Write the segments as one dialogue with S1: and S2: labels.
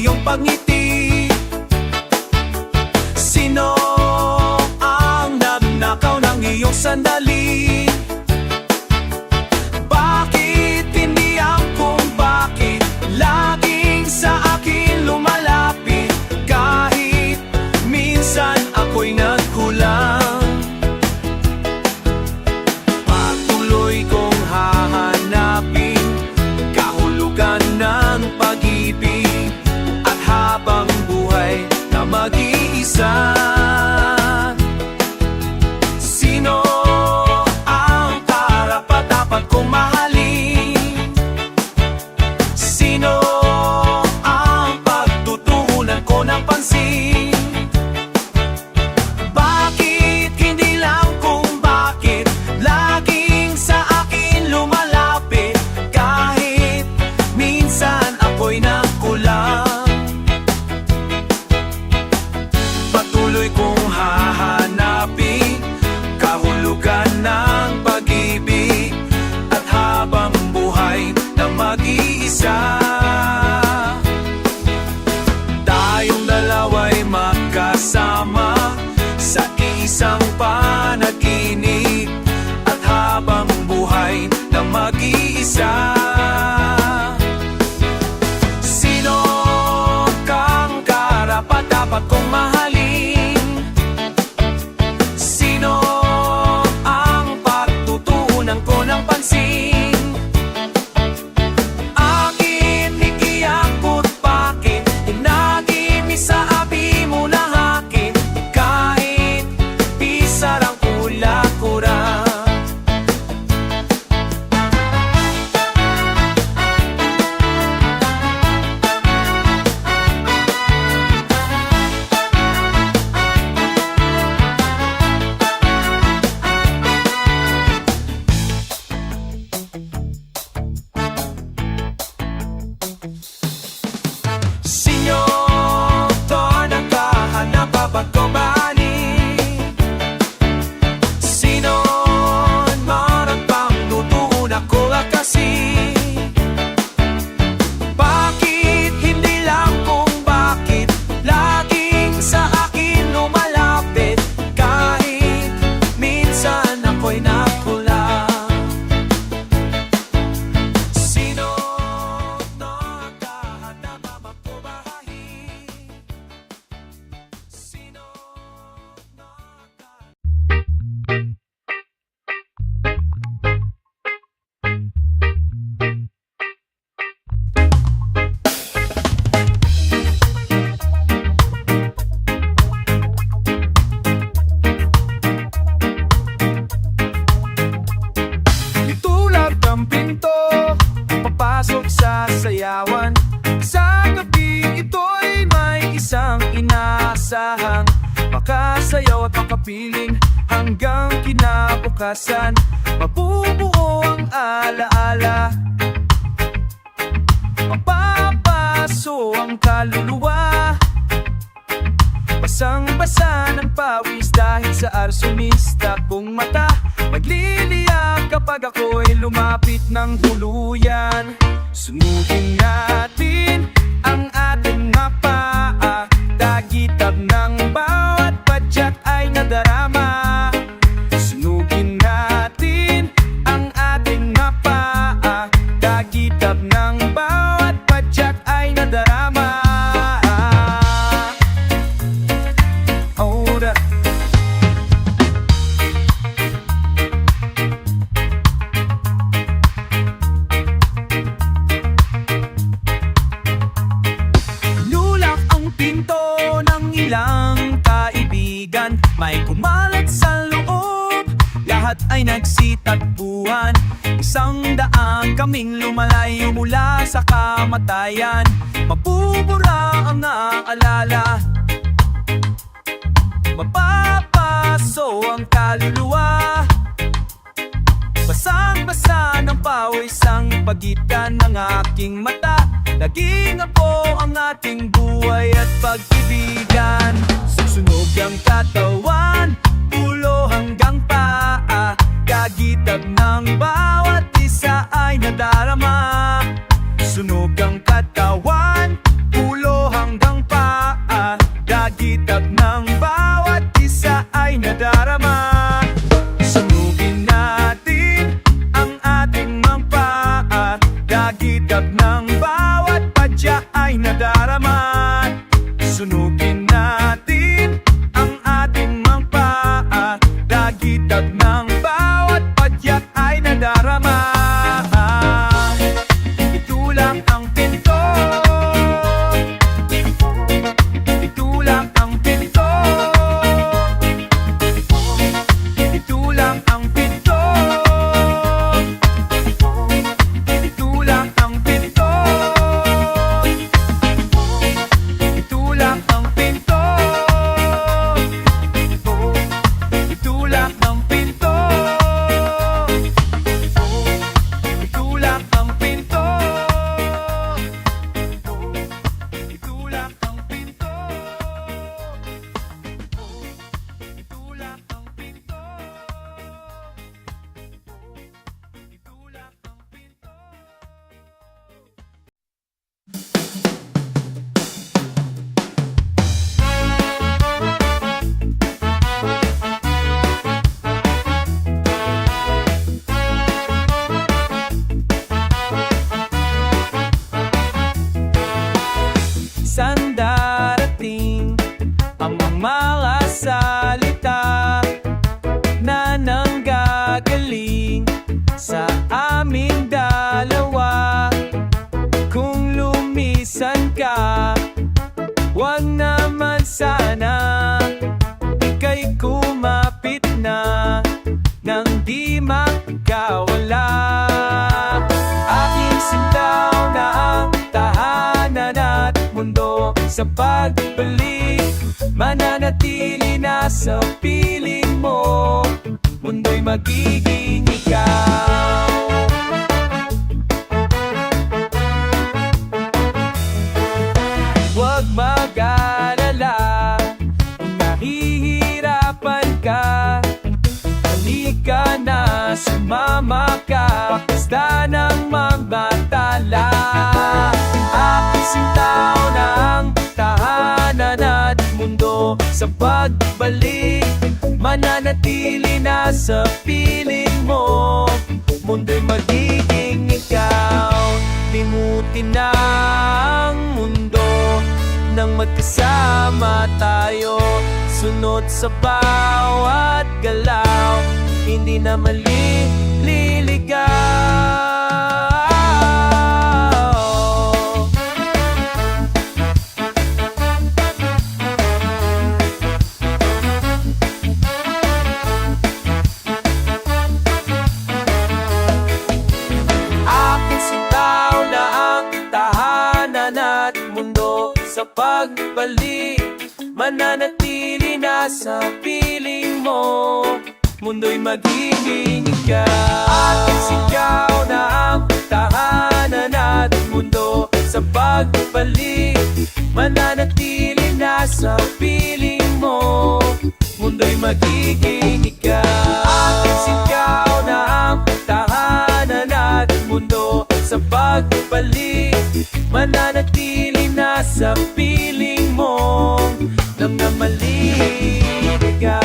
S1: iyong pagngiti. Sino ang nagnakaw ng iyong sandali? Bakit hindi ang kung bakit laging sa akin lumalapit? Kahit minsan ako'y nagkulang, patuloy kong hahanapin kahulugan ng pag-ibig at habang buhay na mag-iisa. Sino ang karapat-dapat kong mahalin? Sino ang pagtutuunan ko ng pansin? Bakit hindi lang kung bakit laging sa akin lumalapit? Kahit minsan ako'y nagkulang, patuloy kong hahanapin kahulugan ng pag-ibig at habang buhay na mag-iisa. Tayong dalawa'y magkasama sa isang panaginip at habang buhay na mag-iisa. Sino kang karapat-dapat kong mahalin? Sino ang pagtutuunan ko ng pansin? Akin ikiakot, bakit inagin sa abi mo na akin? Kahit pisarang kula-kura. Sino to naghahanap kapag kumani? Sino man ang pangtutuon ako kasi? Bakit hindi lang kung bakit laging sa akin lumalapit? Kahit minsan ako'y nakulang. Sino to naghahanap kapag kumahay? Sino itulad ang pinto papasok sa sayawan. Sa gabi ito'y may isang inaasahang makasayaw at makapiling hanggang kinabukasan. Mabubuo ang alaala, mapapaso ang kaluluwa. Basang-basa ng pawis dahil sa arsonista kong mata. Magliliyak kapag ako'y lumapit ng tuluyan. Sunugin natin ang ating mga paa, tagitab ng bawat padyak ay nadarama. Sunugin natin ang ating mga paa, tagitab ng bawat padyak ay nadarama. Hold up. Nulak ang pinto ng ilang kaibigan, may kumalat sa loob, lahat ay nagsitagpuan. 100 kaming lumalayo mula sa kamatayan. Mabubura ang naalala, mapapaso ang kaluluwa. Basang-basa ng pawis ang pagitan ng aking mata. Naging apo ang ating buhay at pag-ibigan. Susunog ang katawan, ulo hanggang paa. Kagitab ng bawat isa ay nadarama. Sunog ang katawan, ulo hanggang ka. Huwag naman sana ika'y kumapit na nang di magkawala. Aking sindaw na ang tahanan at mundo. Sa pagbalik, mananatili na sa piling mo. Mundo'y magiging ikaw. Huwag mag-alala kung nahihirapan ka. Halika na, sumama ka, pakasta ng mga tala. Aking sintaw na ang tahanan at mundo. Sa pagbalik, mananatili na sa piling mo. Mundo'y magiging ikaw. Limutin na ang mundo nang magkasama tayo. Sunod sa bawat galaw, hindi na maliligaw. Aking sintaw na ang tahanan at mundo. Sa pagbalik, mananatili na sa piling mo. Mundo'y magiging ikaw. Aking sigaw na ang tahanan at mundo. Sa pagbalik, mananatili na sa piling mo. Mundo'y magiging ikaw. Aking sigaw na ang tahanan at mundo. Sa pagbalik, mananatili na sa piling mo. Nang na maliligaw.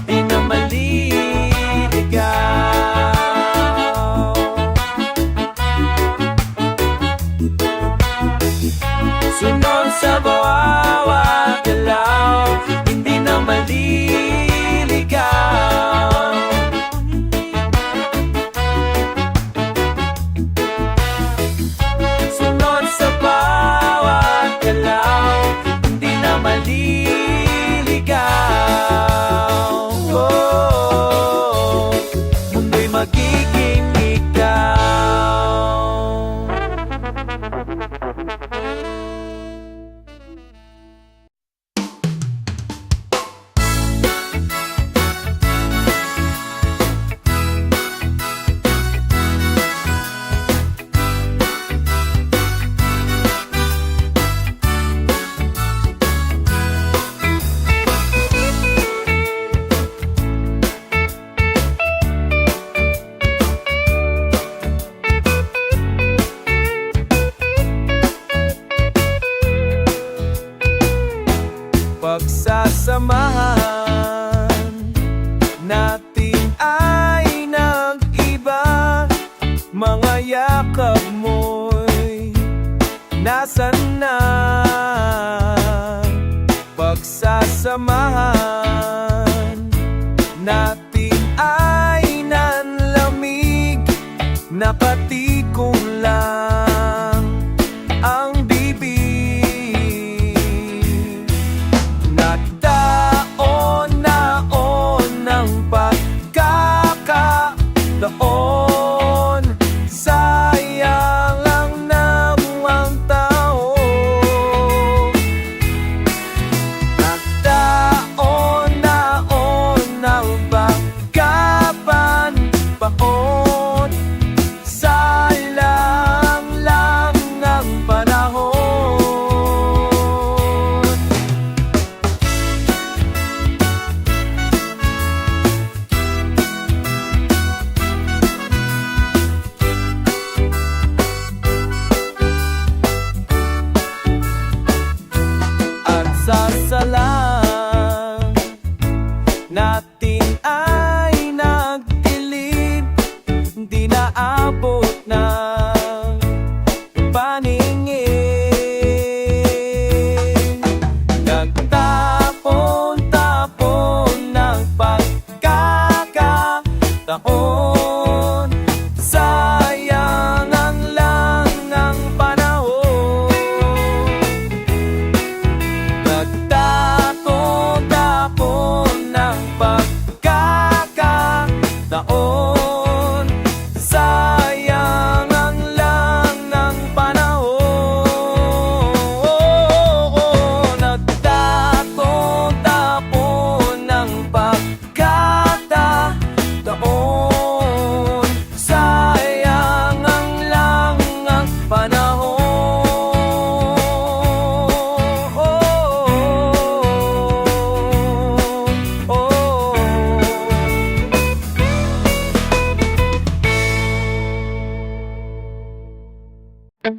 S1: Di na maliligaw. Sunod sa bawat galaw, hindi na maliligaw. Sunod sa bawat galaw, hindi na maliligaw. Oh, mundo'y magiging ikaw. Pagsasamahan natin ay nag-iba. Mga yakap mo'y nasan na? Pagsasamahan natin ay nanlamig. Nakatikong lang ang bibig. Nagdaon-naon ng pagkakataon. Sayang ang nawang taon. Nagdaon-naon ng pagkapanpaon. Sayang Kung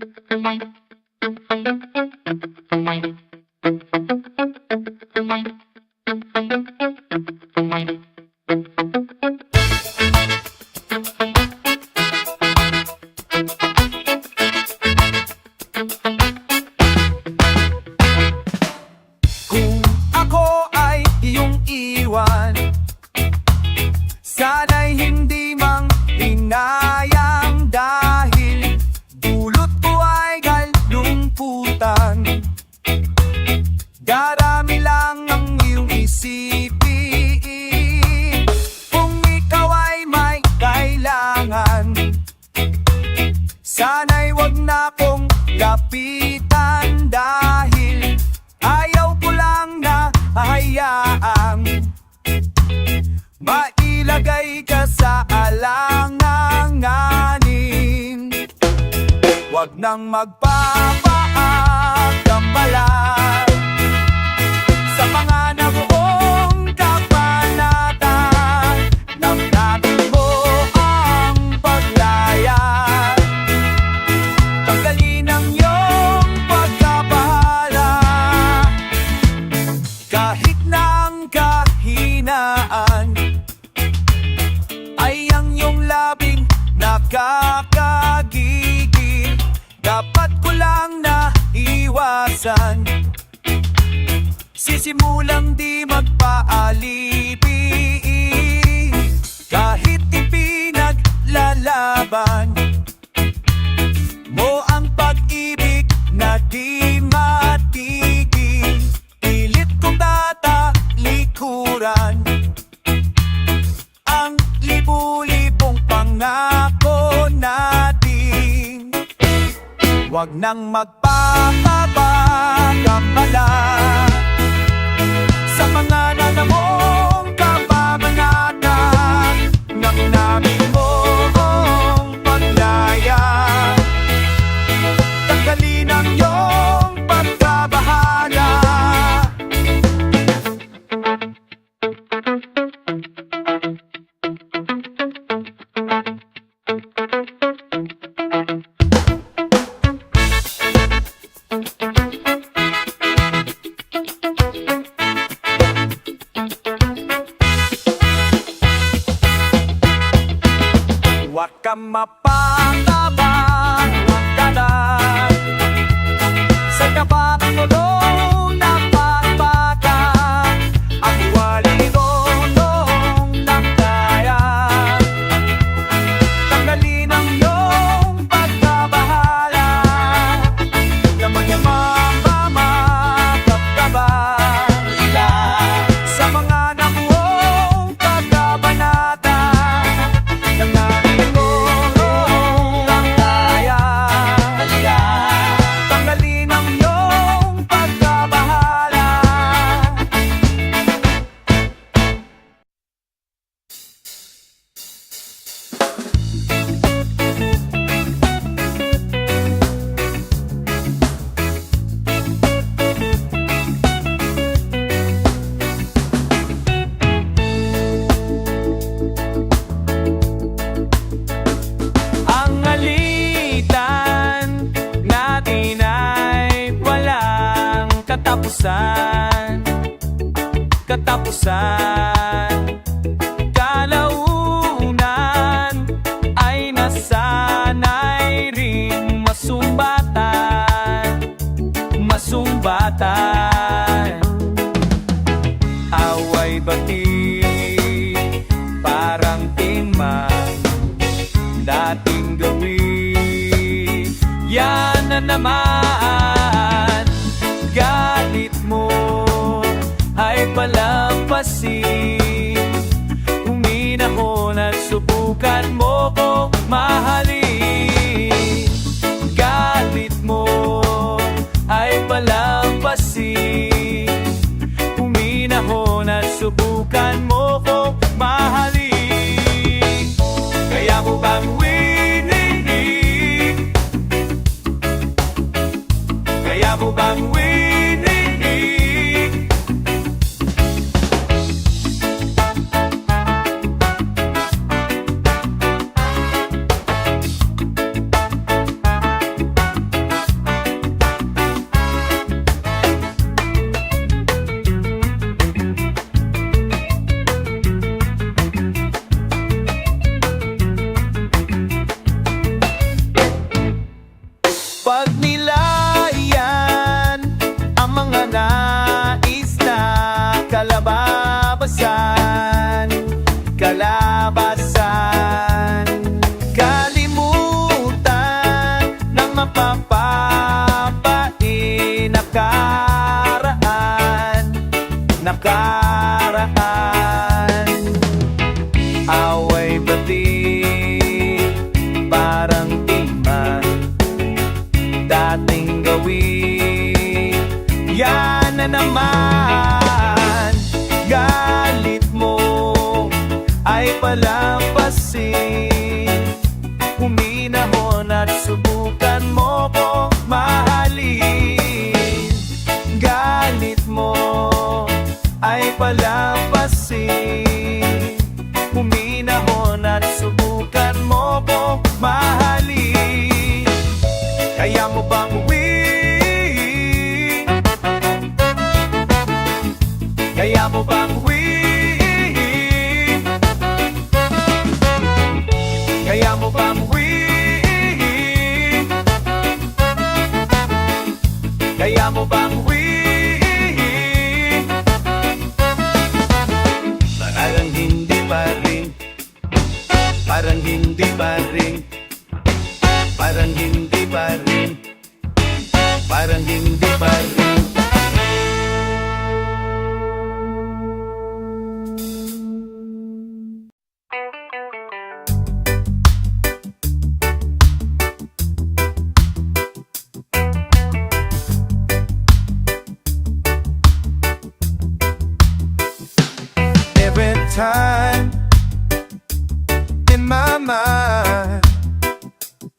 S1: ako ay iyong iwan, sana'y hindi mang hinayang dahil dulot ko ay kalungkutan. Darami lang ang iyong isipin kung ikaw ay may kailangan. Sana'y wag na kong lapitan dahil ayaw ko lang na hayaang mailagay ka sa alanganin. Wag nang magpapaagambala sa mga nabuong kabanata. Namnamin mo ang paglaya, tanggalin ang iyong pagkabahala. Kahit na ang kahinaan ay ang iyong labing nakakagigil, dapat ko lang na iwasan. Sisimulang di magpaalipi, kahit ipinaglalaban mo ang pag-ibig na di matigil. Pilit kong tatalikuran ang libu-libong pangako natin. Wag nang magpapagambala sa mga nanamong kababanata. Namnamin mo ang paglaya, tanggalin ang iyong pagkabahala. Huwag kang mapatabang magdadal sa kapatulong na pagpaka. Ang walidonong ng kaya, tanggalin ang iyong pagkabahala. Naman yung mamamagkapkabala sa mga nabuong kagabanata. Tanggalin mo ang kaya, tanggalin ang iyong pagkabahala. Ang alitan natin ay walang katapusan. Kalaunan ay nasanay ring masumbatan. Away bati parang tingman dating gawin. Yan na naman, galit mo ay palampasin. Huminahon at subukan mo kong mahalin. Galit mo ay palampasin. Huminahon at subukan mo kong mahalin. Kaya mo bang wininig? Kaya mo bang wininig? Pag nilayan ang mga nais na kalabasan, kalimutan ng mapapapain nakaraan. Away bati parang iman dating gawin, yan na naman. Galit mo ay palampasin, huminahon at subukan mo kong mahalin. Galit mo ay palampasin, huminahon at subukan mo kong mahalin. Kaya mo bang uwi? Kaya mo bang uwi? Kaya mo bang uwi? Kaya mo bang uwi? Parang hindi pa rin, parang hindi pa rin, parang hindi pa rin, parang hindi pa rin. Every time in my mind,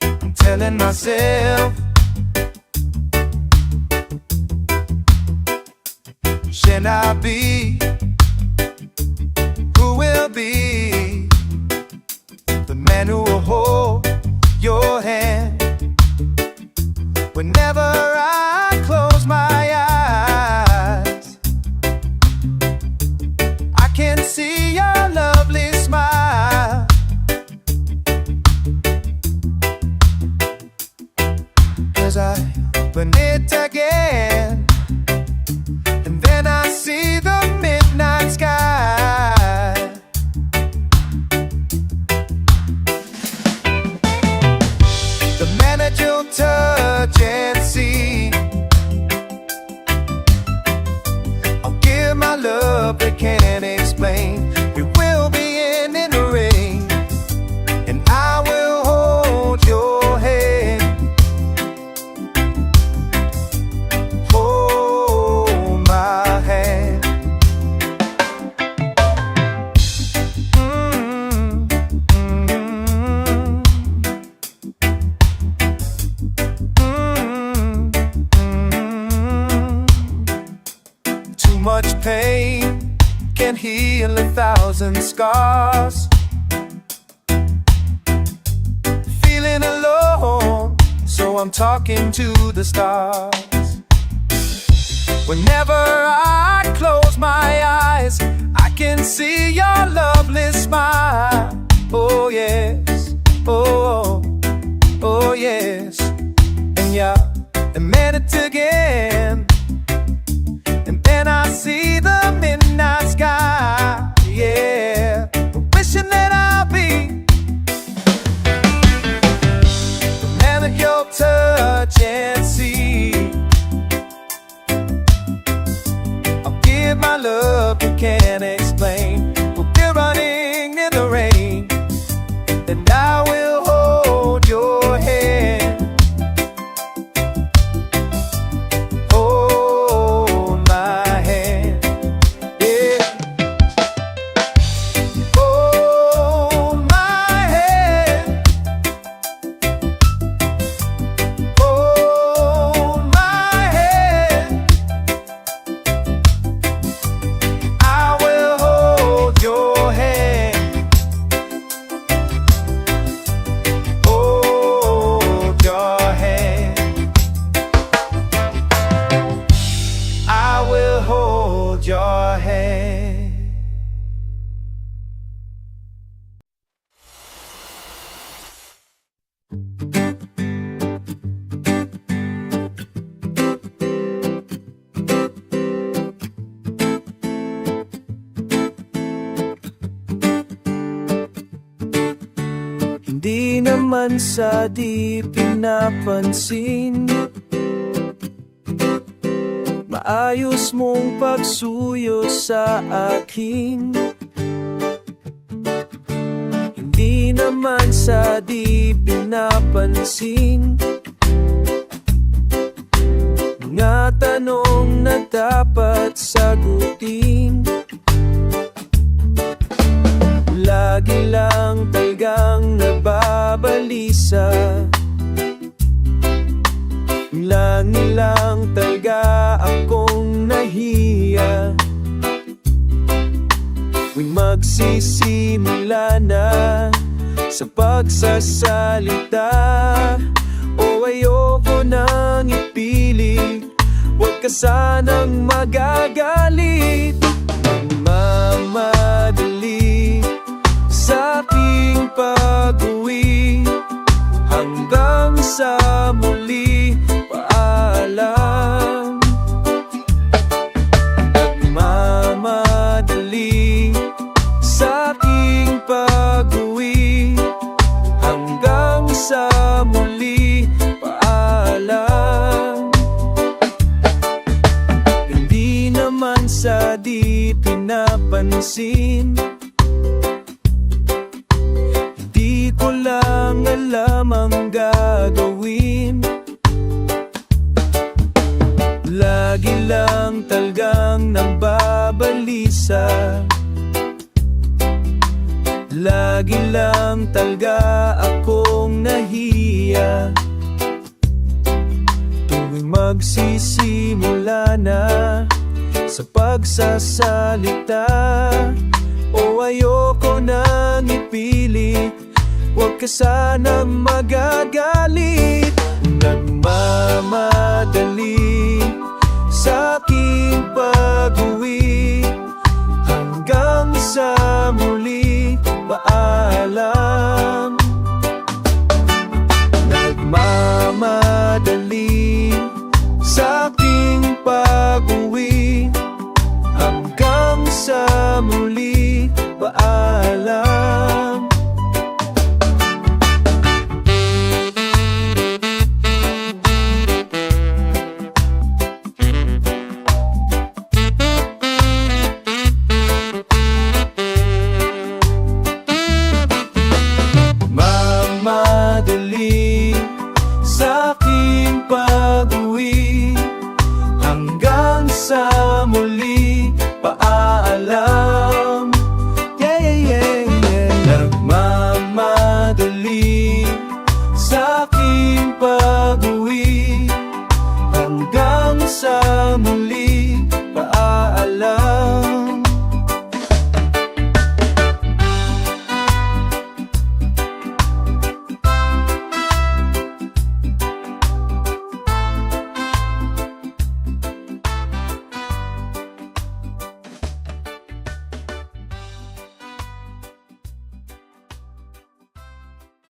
S1: I'm telling myself, should I be? Who will be the man who will hold your hand whenever I close my eyes? I can see your lovely smile. As I open it again, and then I see the midnight sky. The man that you'll touch and see, I'll give my love that can't explain. We will be in the rain, and I will hold your hand. Hold my hand. Too much pain can heal 1,000 scars. Feeling alone, so I'm talking to the stars. Whenever I close my eyes, I can see your lovely smile. Oh yes, oh, oh yes. And yeah, I met it again, and then I see the midnight sky. Yeah, wishing that I'll be the man that you'll touch and see. I'll give my love you can't explain. We'll be running in the rain, and I will hold your hand. Hold my hand, yeah. Hold my hand. Hold my hand. I will hold your hand. naman sa di pinapansin. Maayos mong pagsuyo sa akin, hindi naman sa di pinapansin. Mga tanong na dapat sagutin, lagi lang talagang nababalisa. Lagi lang talaga akong nahiya. Tuwing magsisimula na sa pagsasalita, o ayoko nang ipilit, huwag ka sanang magagalit. Magmamadali sa aking pag-uwi, hanggang sa muli, paalam. Nagmamadali sa aking pag-uwi, hanggang sa muli, paalam. Hindi naman sa di pinapansin, hindi ko lang alam ang gagawin. Lagi lang talagang nababalisa. Lagi lang talaga akong nahiya. Tuwing magsisimula na sa pagsasalita, o ayoko nang ipilit, huwag ka sanang magagalit.